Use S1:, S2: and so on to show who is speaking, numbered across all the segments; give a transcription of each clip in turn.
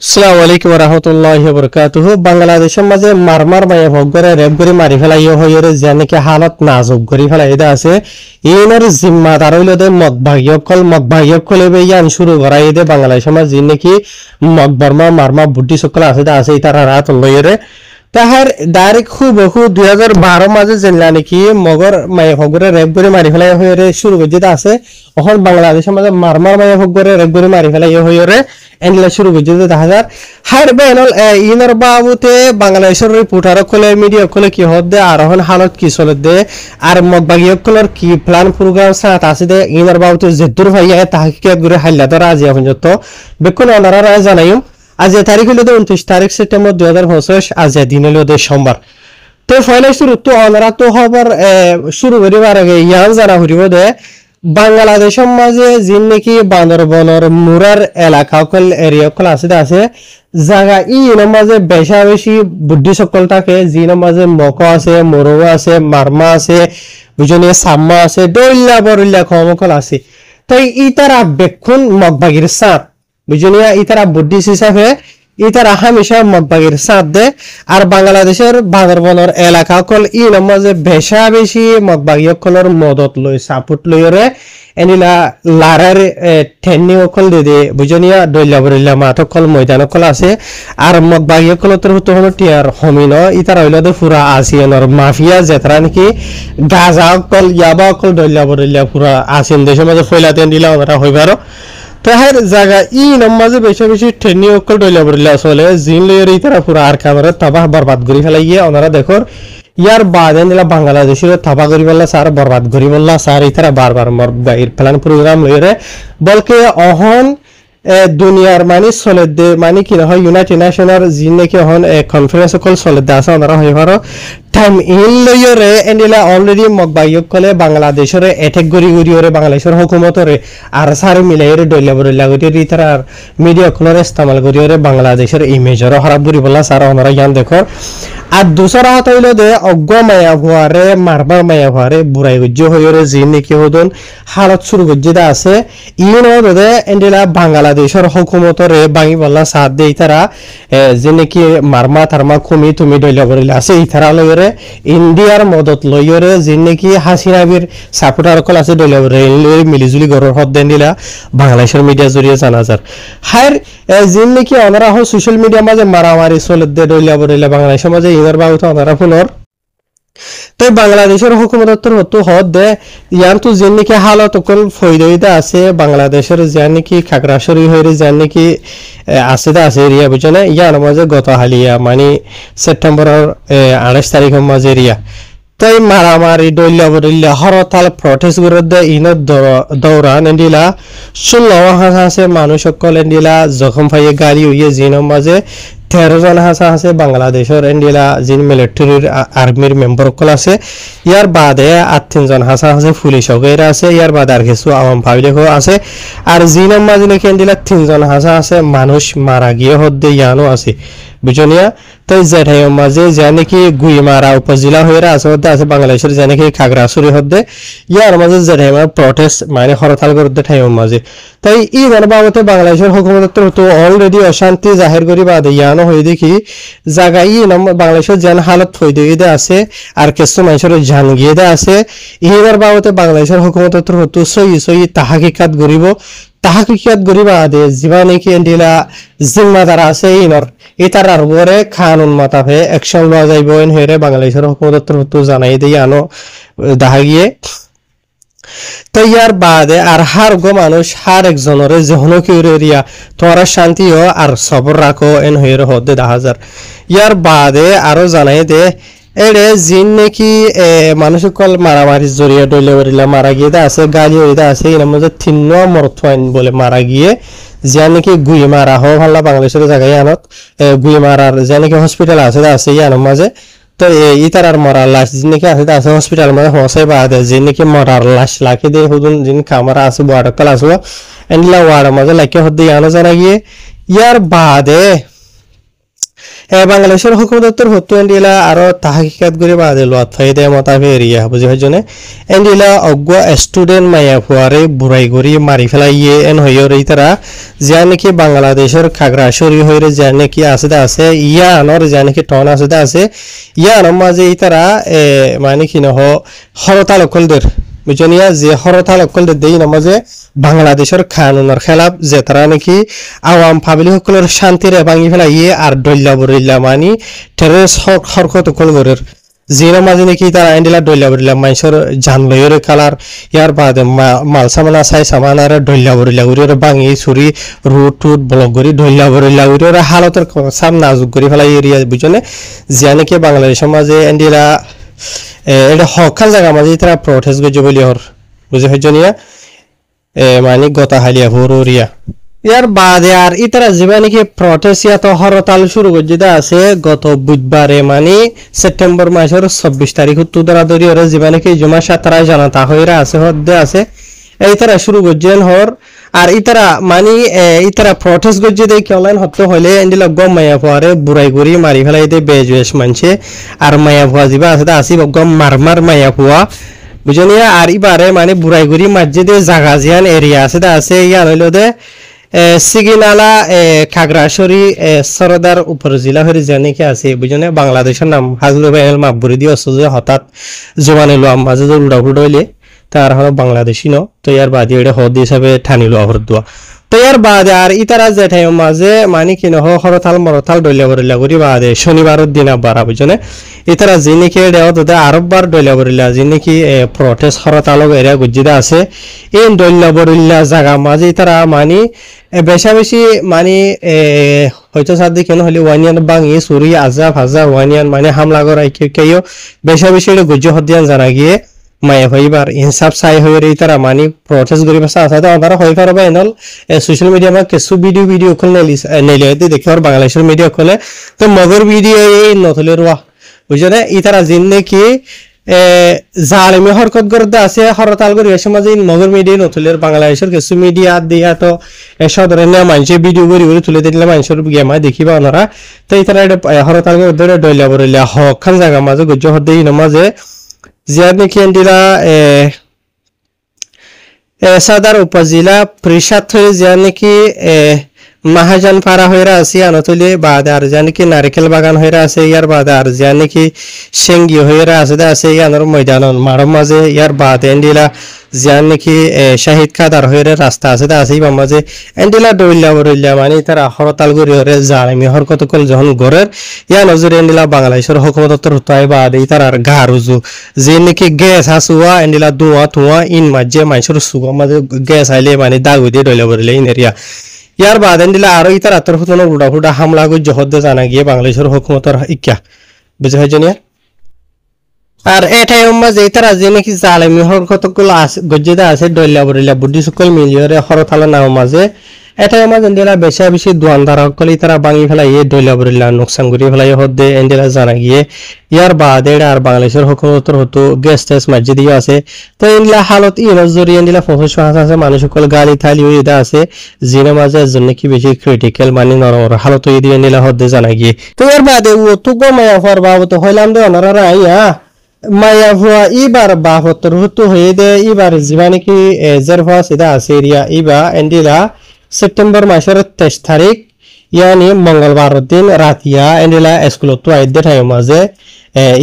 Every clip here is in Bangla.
S1: আসসালামু আলাইকুম ওয়া রাহমাতুল্লাহি ওয়া বারাকাতুহু। বাংলাদেশের মাঝে মারমার মায়ে ভগরে রেপ করে মারি ফেলাইও হইরে জানিকে হালত নাজুক করি ফেলাইদা আছে ইনর জিম্মাদার হইল দে মগভাগিয়কল বেয়ান শুরু করাই দে বাংলাদেশের মাঝে নাকি মগবর্মা মারমা বুদ্ধি সকল আছে আছে তারা রাত লইরে তাহার ডাইরেক্ট হুবহু 2012 মাঝে জেনলা নাকি মগর মায়ে ভগরে রেপ করে মারি ফেলাই হইরে শুরু করে দিতে আছে এখন বাংলাদেশের মাঝে মারমার মায়ে ভগরে রেপ করে মারি ফেলাই হইরে এনলা শুরু করে দিতে দেখা যায় হার বেনল ইনর বাবুতে বাংলাদেশের রিপোর্টার কলে মিডিয়া কলে কি হদে আর এখন হালত কি চলে দে আর মগবাগিয়ক কলর কি প্ল্যান প্রোগ্রাম সাথ আছে দে ইনর বাবুতে যেদুর ভাইয়া তাহকিয়াত করে হাইলা ধরা আজি এখন যত বেকুন ওনারা জানাইম আজ তারিখ হলো 29 তারিখ সেপ্টেম্বর 2025 আজ দিন হলো সোমবার তো ফাইনাল শুরু তো ওনারা তো খবর শুরু করিবার আগে ইয়ান জানা হইব দে বাংলাদেশের মাঝে যিন নাকি বান্দরবনের মুরার এলাকা কল এরিয়া কল আছে জায়গা ইনের মাঝে বেশা বেশি বুদ্ধি সকল থাকে যিনের মাঝে মক আছে মরুয়া আছে মারমা আছে বুঝনি সাম্মা আছে ডইল্লা বরইল্লা কমকল আছে তাই ই তারা বেক্ষণ মগবাগির সাথ বুঝনিয়া ই তারা বুদ্ধি হিসাবে ই তারা হামেশা মগবাগির সাথ দে আর বাংলাদেশের বান্দরবনের এলাকা কল ইনের মাঝে বেশা বেশি মগবাগি কলর মদত লই সাপোর্ট লইরে এনিলা লারার ঠেন্নি অকল দে বুঝনিয়া দইল্লা বরইল্লা মাঠ কল ময়দান কল আছে আর মগবাগি কল তোর হতো হলো টিয়ার হমিন ইতারা হইল দে পুরা আসিয়ানর মাফিয়া যেতরা নাকি গাজা কল ইয়াবা কল দইল্লা বরইল্লা পুরা আসিন দেশের মাঝে ফইলাতে দিলা ওরা হইবারো তাহার জায়গা ই নমাজে বেশি বেশি ঠেনি অকল দইল্লা বরইল্লা চলে জিন লইয়ের ইতারা পুরা আর কামরে তাবাহ বরবাদ করি ফেলাইয়ে ওনারা দেখর ইয়ার বাদে নিলা বাংলাদেশের থাবা করি বললা সার বরবাদ করি বললা সার ইতারা বারবার মরবাইর প্ল্যান প্রোগ্রাম লইরে বলকে অহন দুনিয়ার মানে চলে দে মানে কি হয় ইউনাইটেড নেশনের যি নাকি এখন কনফারেন্স কল চলে দে আছে ওনারা হই পারো টাইম ইন লইরে এন্ডিলা অলরেডি মগবাইয়ক কলে বাংলাদেশের অ্যাটাক করি ওরে বাংলাদেশের হুকুমতরে আর সার মিলাইরে দইলা বরইলা গতি ইতার মিডিয়া কলর ইস্তেমাল করি ওরে বাংলাদেশের ইমেজর খারাপ করি বললা সার ওনারা জ্ঞান দেখো আর দুসরা হাত হইল দে অজ্ঞ মায়া ভুয়ারে মারবার মায়া ভুয়ারে বুড়াই গুজ্জ হইরে যি নাকি হদন হালত শুরু গজ্জিদা আছে ইন দে এন্ডিলা বাংলাদেশের হুকুমতরে বাঙি বললা সাথ দে ইতারা যে নাকি মারমা থারমা কমি তুমি দইলা বরইলা আছে ইতারা লইরে ইন্ডিয়ার মদত লইরে যে নাকি হাসিনাবির সাপোর্টার কল আছে দইলা বরইলা মিলিজুলি গরর হদ দেন দিলা বাংলাদেশের মিডিয়া জরিয়ে জানাজার হার যে নাকি ওনারা হ সোশ্যাল মিডিয়া মাঝে মারামারি চলে দে দইলা বরইলা বাংলাদেশের মাঝে ইনার বাবু তো ওনারা ফোনর তো বাংলাদেশের হুকুমতর হতো হদ দে ইয়ার তো যে নাকি হালত অকল ফয়দা আছে বাংলাদেশের যে নাকি খাগড়াছড়ি হইরে যে নাকি আছে এরিয়া বুঝনে ইয়ার মাঝে গত হালিয়া মানে সেপ্টেম্বরের 28 তারিখের মাঝে এরিয়া তাই মারামারি দইল্লা বদইল্লা হরতাল প্রটেস্ট করে দে ইনত দৌরান এন্ডিলা 16 আছে মানুষ সকল এন্ডিলা জখম পাইয়ে গাড়ি হইয়ে জিনের মাঝে 13 জন আছে বাংলাদেশের এন্ডিলা জিন মিলিটারির আর্মির মেম্বার সকল আছে ইয়ার বাদে 8 জন আছে পুলিশ ওগেরা আছে ইয়ার বাদে আর কিছু আওয়াম পাবলিক আছে আর জিনের মাঝে নাকি এন্ডিলা 3 জন আছে মানুষ মারা গিয়ে হদ্দে ইয়ানো আছে বুঝনিয়া তাই জেঠাই মাঝে যে নাকি গুইমারা উপজেলা হইরা আছে বাংলাদেশের যে নাকি খাগড়াছড়ি হদ্দে ইয়ার মাঝে জেঠাই প্রটেস্ট মানে হরতাল করতে ঠাই মাঝে তাই ই বাবতে বাংলাদেশের হুকুমতের তো অলরেডি অশান্তি জাহির করি বাদে ইয়ানো হই দেখি জায়গা ই বাংলাদেশের যেন হালত হই দিয়ে আছে আর কিছু মানুষের জান গিয়ে আছে ইহার বাবতে বাংলাদেশের হুকুমতের তো সই তাহাকিকাত করিব তাহাকিকাত করিবা দে যিবা নাকি এন্ডিলা জিম্মাদার আছে ইনর এটার আর পরে কানুন মাতাফে অ্যাকশন লওয়া যাইব এন হইরে বাংলাদেশের হুকুমতের তো জানাই দেই আনো দেখা গিয়ে তো ইয়ার বাদে আর হার গো মানুষ হার একজনের যখন কি এরিয়া তোরা শান্তিও আর সবর রাখো এন হইরে হদে 10,000 ইয়ার বাদে আরো জানাই দে এরে জিন নাকি মানুষ কল মারামারি জড়িয়ে দইলে বরিলা মারা গিয়ে আছে গালি হইদা আছে এর মধ্যে 3 নম্বর থইন বলে মারা গিয়ে যে নাকি গুই মারা হো ভাল্লা বাংলাদেশের জায়গায় আনত গুই মারার যে নাকি হসপিটাল আছে ইয়ার মাঝে তো ইতার আর মরার লাশ যে নাকি আছে হসপিটাল মানে হসাই বাদে যে নাকি মরার লাশ লাখে দিয়ে হুদুন জিন কামারা আছে বড় কল আসলো এন্ডলা ওয়ার মাঝে লাখে হদ্দে ইয়ানো জানা গিয়ে ইয়ার বাদে বাংলাদেশের হুকুমতর হতো এন্ডিলা আরো তাহাকিকাত করে বাদে লোয়াত ফাইদে মতাবে এরিয়া বুঝি হজনে এন্ডিলা অজ্ঞ স্টুডেন্ট মায়া ফুয়ারে বুড়াই করি মারি ফেলাইয়ে এন হইয়র এই তারা যা নাকি বাংলাদেশের খাগড়াছড়ি হইরে যা নাকি আছে ইয়া আনর যা নাকি টন আছে ইয়া আনর মাঝে এই তারা মানে কি নহ হরতাল অকলদের বুঝনিয়া যে হরতাল অকলদের দেই নামাজে বাংলাদেশের কানুনের খেলাফ যে তারা নাকি আওয়াম পাবলিক সকলের শান্তিরে ভাঙি ফেলাইয়ে আর ডল্লা বরিল্লা মানি টেরোরিস্ট হরকত কলগরের জিরা মাঝে নাকি তারা এন্ডিলা ডল্লা বরিল্লা মানুষের জান লইরে কালার ইয়ার বাদে মাল সামানা সাই সামানারে ডল্লা বরিল্লা উড়ে ভাঙি ছুরি রুট টুট ব্লক করি ডল্লা বরিল্লা উড়ে হালতের সাম নাজুক করে ফেলাই এরিয়া বুঝনে জিয়া নাকি বাংলাদেশের মাঝে এন্ডিলা এটা হকাল জায়গা মাঝে তারা প্রটেস্ট করছে বলি হর বুঝে হজনিয়া মানে গতা হালিয়া ভোরিয়া ইয়ার বাদে আর ইতারা যেবা নাকি প্রটেস্ট ইয়াত হরতাল শুরু করছে আছে গত বুধবারে মানে সেপ্টেম্বর মাসের 24 তারিখ দৌড়াদৌড়ি ওরা যেবা নাকি জমা সাতরা জানাতা হইরা আছে হদ্দে আছে এই তারা শুরু করছেন হর আর ইতারা মানে ইতারা প্রটেস্ট করছে দেখি অনলাইন হতে হলে এন্ডিলা গম মায়া ফুয়ারে বুড়াই করি মারি ফেলাই দে বেজুয়েস মানছে আর মায়া ফুয়া যেবা আছে আসি গম মারমার মায়া ফুয়া বুঝনিয়া আর ইবারে মানে বুড়াই করি মাঝে দে জাগা জিয়ান এরিয়া আছে ইয়ান হইল দে সিগিনালা খাগড়াছড়ি সরদার উপজেলা হয়ে জানি কি আছে বুঝনে বাংলাদেশের নাম হাজুর বাইল মাহবুরি দিয়ে যে হঠাৎ জমানে লো মাঝে যে উল্টা উল্টা হইলে তার হলো বাংলাদেশি ন তো ইয়ার বাদে এটা হদ হিসাবে ঠানিলো আহর দোয়া তো ইয়ার বাদে আর ইতারা যেটাই মাঝে মানে কি নহ হরতাল মরতাল ডইলা বরিলা করি বাদে শনিবারের দিন বারা বুঝনে ইতারা যে নাকি এটা আরববার ডইলা বরিলা যে নাকি প্রটেস্ট হরতালক এরিয়া গুজিদা আছে এই ডইলা বরিলা জায়গা মাঝে ইতারা মানে বেশি মানে হয়তো সাথে কেন হলে ওয়ানিয়ান বাঙি চুরি আজা ভাজা ওয়ানিয়ান মানে হামলা করাই কেউ বেশি এটা গুজ্জ হদিয়ান জানা গিয়ে মায়া হইবার ইনসাফ চাই হয়ে তারা মানে প্রটেস্ট করি পাশা আছে তারা হয়ে পারবা এনল সোশ্যাল মিডিয়া বা কিছু ভিডিও খুলে নেলে দেখে আর বাংলাদেশের মিডিয়া খুলে তো মগর ভিডিও এই নথলে রোয়া বুঝলে ইতারা জিন নাকি জালিমি হরকত করতে আছে হরতাল করি সমাজে মগর মিডিয়া নথলের বাংলাদেশের কিছু মিডিয়া দিয়া তো সাধারণ মানুষের ভিডিও করি তুলে দিলে মানুষের গেমা দেখিবা ওনারা তো ইতারা হরতাল করে ডইলা বরিলা হক খান জায়গা মাঝে গুজ্জ হদ্দে মাঝে জিয়ার নাকি এন্ডিলা সাদার উপজেলা পরিষদ হয়ে জিয়ার নাকি মাহাজান পাড়া হইরা আছে আনতলে বাদে আর যা নাকি নারিকেল বাগান হইরা আছে ইয়ার বাদে আর যা নাকি সেঙ্গি হইরা আছে ইয়ানোর ময়দান মারম মাঝে ইয়ার বাদে এন্ডিলা যা নাকি শাহিদ কাদার হইরে রাস্তা আছে বা মাঝে এন্ডিলা ডইল্লা মানে তারা হরতাল করি হরে জালিমি হরকত কল যখন গরের ইয়া নজরে এন্ডিলা বাংলাদেশের হুকুমতর হতাই বাদে তার গা রুজু যে নাকি গ্যাস হাসুয়া এন্ডিলা ধোঁয়া ইন মাঝে মানুষের সুগ মাঝে গ্যাস আইলে মানে দাগু দিয়ে ডইলা বরিলে ইন এরিয়া ইয়ার বাদেন দিলে আরো ইতার আত্মর ফুটনো উড়া হামলা করে জহদ্দে জানা গিয়ে বাংলাদেশের হুকুমতর ইক্যা বুঝে হয়েছে নিয়া আর এটাই মাঝে তারা যে নাকি জালেমি হরকতগুলো আছে গজ্জিদা আছে ডইলা বরিলা বুদ্ধি সকল মিলিয়রে হরতালা নাম মাঝে এটাই মাঝে এন্ডিলা বেশি দোয়ানদার সকলে তারা ভাঙি ফেলাই ডইলা বরিলা নোকসান করি ফেলাই হদ্দে এন্ডিলা জানা গিয়ে ইয়ার বাদে আর বাংলাদেশের হুকুমতর হতো গেস্ট টেস্ট মাঝে দিয়ে আছে তো এন্ডিলা হালত জরিয়ে এন্ডিলা ফসল আছে মানুষ সকল গাড়ি থালি ইদা আছে জিনে মাঝে জন্য কি বেশি ক্রিটিক্যাল মানে নরম হালত দিয়ে এন্ডিলা হদ্দে জানা গিয়ে তো এর বাদে ও তো গমায়া হওয়ার বাবদ হইলাম দে ওনারা আইয়া মায়া ভুয়া ইবার বাহত্তর হতো হয়ে দে ইবার যিবা নাকি জারফা সিদা আছে এরিয়া ইবা এন্ডিলা সেপ্টেম্বর মাসের 23 তারিখ ইয়ানি মঙ্গলবার দিন রাতিয়া এন্ডিলা স্কুলত তো আইদে ঠাই মাঝে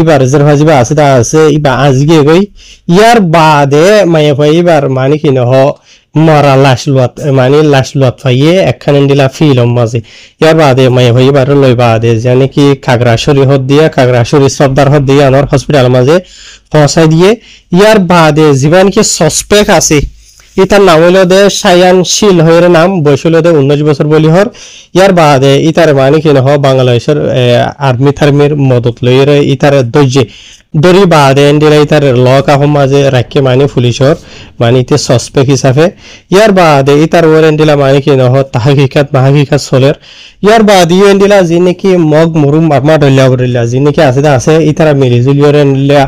S1: ইবার জারফা যিবা আছে ইবা আজকে গই ইয়ার বাদে মায়া ভুয়া ইবার মানে কি নহ মরা লাশ লুয়াত ফাইয়ে একখান এন্ডিলা ফিলম মাঝে ইয়ার বাদে মায়া ভুয়া ইবার লই বাদে জানি কি খাগড়াছড়ি খাগড়াছড়ি সর্দার হদ দিয়ে আনোর হসপিটাল মাঝে পৌঁছাই দিয়ে ইয়ার বাদে জীবান কি সসপেক্ট আছে ইতার নাম হইল দে সায়ান শিল হইর নাম বয়স হইল দে 19 বছর বলি হর ইয়ার বাদে ইতার মানে কি নহ বাংলাদেশের আর্মি থার্মির মদত লইর ইতার দরি বাদে এন্ডিলা ইতার লক আহম মাঝে রাখে মানে পুলিশর মানে ইতে সসপেক্ট হিসাবে ইয়ার বাদে ইতার ওর এন্ডিলা মানে কি নহ তাহাকিকাত চলের ইয়ার বাদে এন্ডিলা যি নাকি মগ মুরুম মারমা ডলিয়া বরিলা যি নাকি আছে ইতারা মিলি জুলিয়র এন্ডিলা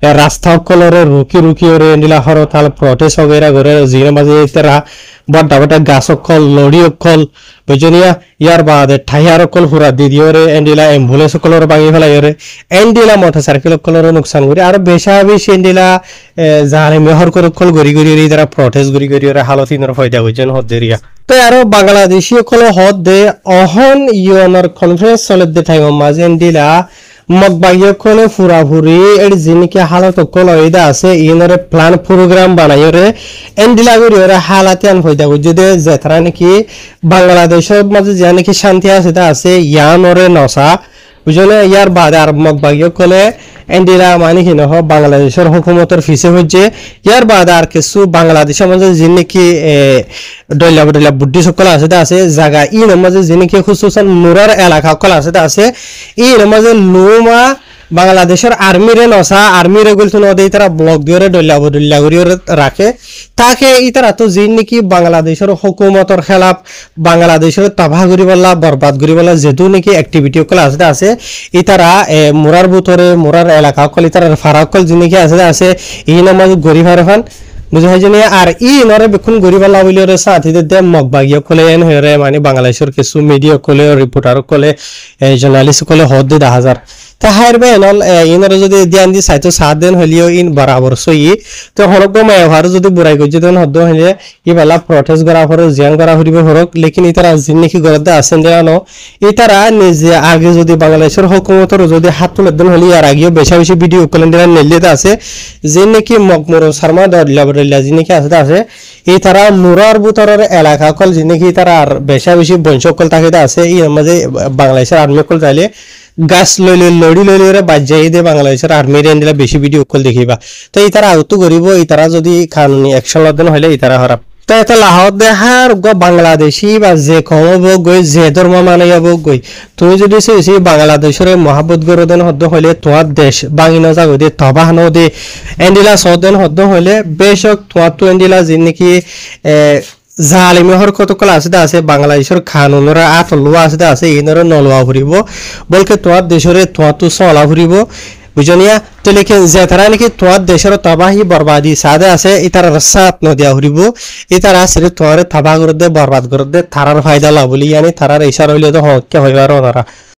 S1: রাস্তা কলরে রুকি রুকি ওরে এন্ডিলা হরতাল প্রটেস্ট वगैरह করে জিনে মাঝে তেরা বড় বড় গাছ অকল লড়ি অকল বুঝনিয়া ইয়ার বাদে ঠাইয়ার অকল পুরা দিদিওরে এন্ডিলা অ্যাম্বুলেন্স কলরে ভাঙি ফেলাই ওরে এন্ডিলা মোটরসাইকেল কলরে নুকসান করে আর বেশি এন্ডিলা জানে মেহর করে অকল গরি গরি ওরে তারা প্রটেস্ট গরি গরি ওরে হালতিনর ফায়দা হইছেন হদেরিয়া তো আর বাংলাদেশি অকল হদ দে অহন ইউএনর কনফারেন্স চলে দে টাইম মাঝে এন্ডিলা মতবাগিয়কলে ফুরাফুরি এর জিনিকে হালত অকল হইদা আছে ইনরে প্ল্যান প্রোগ্রাম বানাইরে এন্ডিলা করি ওরা হালাতে আন হইদা যদি যেতারা নাকি বাংলাদেশের মাঝে যে নাকি শান্তি আছে তা আছে ইয়ানরে নসা বুঝলে ইয়ার বাদে আর মতবাগিয়কলে এন্ডিলা মানে কি নহ বাংলাদেশের হুকুমতের ফিসে হচ্ছে ইয়ার বাদে আর কিছু বাংলাদেশের মাঝে যে নাকি ডইলা বুদ্ধি সকল আছে তা আছে জায়গা ইন মাঝে যে নাকি খুশুসান মুরার এলাকা সকল আছে তা আছে ইন মাঝে লুমা বাংলাদেশের আর্মিরে নসা আর্মিরে গুলতো নদী তারা ব্লক দিয়ে ডইলা করিয়ে রাখে তাকে ইতারা তো যে নাকি বাংলাদেশের হুকুমতের খেলাফ বাংলাদেশের তাবাহ করি বলা বরবাদ করি বলা যেহেতু নাকি অ্যাক্টিভিটি সকল আছে ইতারা মুরার ভিতরে মুরার এলাকা সকল ইতারা ফারাক সকল যে নাকি আছে এই নামাজ গরিব হারফান বুঝা হয় জানি আর ই নরে বেকুন গরিব আল্লাহ বলিরে সাথীদের দে মগবাগিয়া কলে এন হরে মানে বাংলাদেশের কিছু মিডিয়া কলে রিপোর্টার কলে জার্নালিস্ট কলে হদ দে 10,000 তাহার বেনল ইনরে যদি ধ্যান দি সাইতো 7 দিন হলিও ইন বরাবর সই তো হরক মে ভার যদি বুড়াই গজ দেন হদ হলে ই বালা প্রটেস্ট করা হরে জিয়ান করা হরিবে হরক লেকিন ইতারা জিন্নেকি গরদা আছেন দেনো ইতারা নিজে আগে যদি বাংলাদেশের হুকুমতের যদি হাত তুলে দেন হলি আর আগেও বেশি ভিডিও কলেন দেন নেলিতে আছে জিন্নেকি মকমুর শর্মা দল্লা জিন্নেকি আছে ইতারা মুরার বুতরের এলাকা কল জিন্নেকি তারা আর বেশি বংশকল তাকে আছে ই মাঝে বাংলাদেশের আর্মি কল চাইলে গাছ লড়ি লড়ি বাজাই দে বাংলাদেশের আর্মির এন্ডিলা বেশি ভিডিও কল দেখিবা তো ইতারা আউতো করিব ইতারা যদি কানুনি অ্যাকশন লদন হইলে ইতারা হরাপ তো এটা লাহত দেহার বাংলাদেশি বা যে কমব গই যে ধর্ম মানাইব গই তুমি যদি সেই বাংলাদেশের মহাব্বত গরদেন হদ্দ হইলে তোমার দেশ বাঙি না যাগো দে তবাহ ন দে এন্ডিলা সদেন হদ্দ হইলে বেশক তোমার তো এন্ডিলা যে নাকি জালিমি হরকত কলা আছে বাংলাদেশের কানুনরা আতলুয়া আছে ইনরে নলুয়া ফুরিব বলকে তোমার দেশের তোমার তো চলা ফুরিব বুঝনিয়া তো লেকিন যে তারা নাকি তোমার দেশের তবাহি বরবাদি সাদে আছে ইতার সাত নদিয়া ফুরিব ইতারা সিরে তোমার তাবাহ করে দে বরবাদ করে দে তারার ফায়দা লাভ বলি ইয়ানি তারার ইশারা হইলে তো হকে হইবার ওনারা